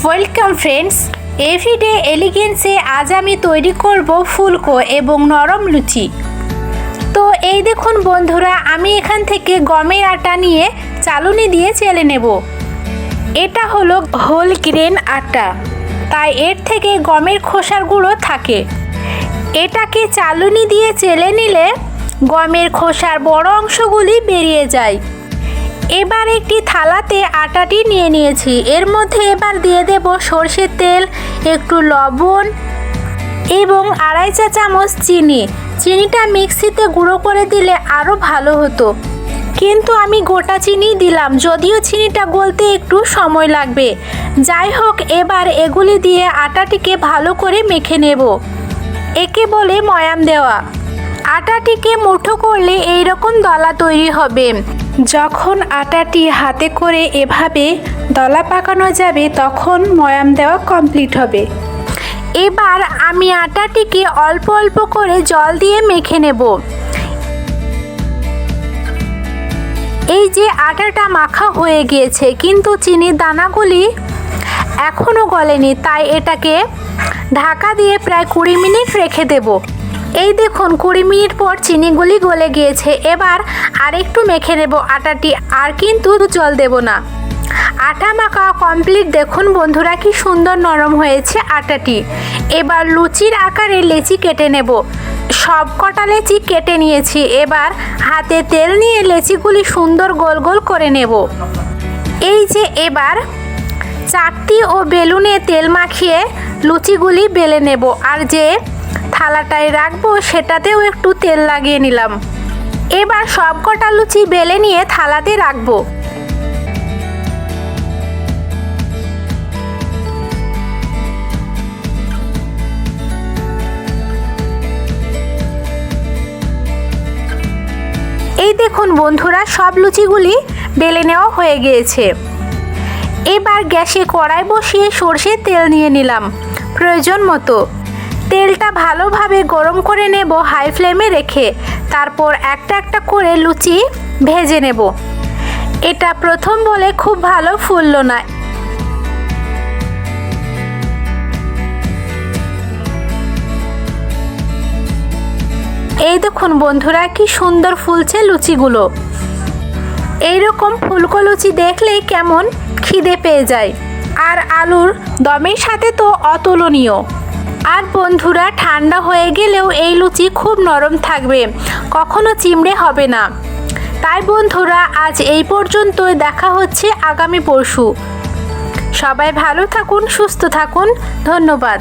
Welcome friends, everyday এলিগেন্সে আজ আমি তৈরি করব ফুলকো এবং নরম লুচি। তো এই দেখুন বন্ধুরা, আমি এখান থেকে গমের আটা নিয়ে চালুনি দিয়ে চেলে নেব। এটা হলো হোল গ্রেন আটা, তাই এর থেকে গমের খোসার গুঁড়ো থাকে। এটাকে চালুনি দিয়ে চেলে নিলে গমের খোসার বড় অংশগুলি বেরিয়ে যায়। এবার একটি থালাতে আটাটি নিয়ে নিয়েছি। এর মধ্যে এবার দিয়ে দেব সরষের তেল, একটু লবণ এবং 2.5 চা চামচ চিনি। চিনিটা মিক্সিতে গুঁড়ো করে দিলে আরও ভালো হতো, কিন্তু আমি গোটা চিনি দিলাম, যদিও চিনিটা গলতে একটু সময় লাগবে। যাই হোক, এবার এগুলি দিয়ে আটাটিকে ভালো করে মেখে নেব। একে বলে ময়াম দেওয়া। আটাটিকে মুঠো করলে এই রকম দলা তৈরি হবে। যখন আটাটি হাতে করে এভাবে দলা পাকানো যাবে তখন ময়াম দেওয়া কমপ্লিট হবে। এবার আমি আটাটিকে অল্প অল্প করে জল দিয়ে মেখে নেব। এই যে আটাটা মাখা হয়ে গিয়েছে, কিন্তু চিনির দানাগুলি এখনও গলেনি, তাই এটাকে ঢাকা দিয়ে প্রায় 20 মিনিট রেখে দেব। এই দেখুন 20 মিনিট পর চিনিগুলি গলে গিয়েছে। এবার আরেকটু মেখে নেব আটাটি, আর কিন্তু জল দেব না। আটা মাখা কমপ্লিট। দেখুন বন্ধুরা, কি সুন্দর নরম হয়েছে আটাটি। এবার লুচির আকারে লেচি কেটে নেব। সব কটা লেচি কেটে নিয়েছি। এবার হাতে তেল নিয়ে লেচিগুলি সুন্দর গোল গোল করে নেব। এই যে এবার চাকতি ও বেলুনে তেল মাখিয়ে লুচিগুলি বেলে নেব, আর যে থালাটায় রাখবো সেটাতেও একটু তেল লাগিয়ে নিলাম। এবার সব কটা লুচি বেলে নিয়ে থালাতে রাখবো। এই দেখুন বন্ধুরা, সব লুচিগুলি বেলে নেওয়া হয়ে গিয়েছে। এবার গ্যাসে কড়াই বসিয়ে সরষের তেল নিয়ে নিলাম প্রয়োজন মতো। তেলটা ভালোভাবে গরম করে নেব হাই ফ্লেমে রেখে। তারপর একটা একটা করে লুচি ভেজে নেব। এটা প্রথম বলে খুব ভালো ফুললো না। এই দেখুন বন্ধুরা, কি সুন্দর ফুলছে লুচিগুলো। এইরকম ফুলকো লুচি দেখলেই কেমন খিদে পেয়ে যায়, আর আলুর দমের সাথে তো অতুলনীয়। আর বন্ধুরা, ঠান্ডা হয়ে গেলেও এই লুচি খুব নরম থাকবে, কখনো চিমড়ে হবে না। তাই বন্ধুরা, আজ এই পর্যন্তই। দেখা হচ্ছে আগামী পরশু। সবাই ভালো থাকুন, সুস্থ থাকুন। ধন্যবাদ।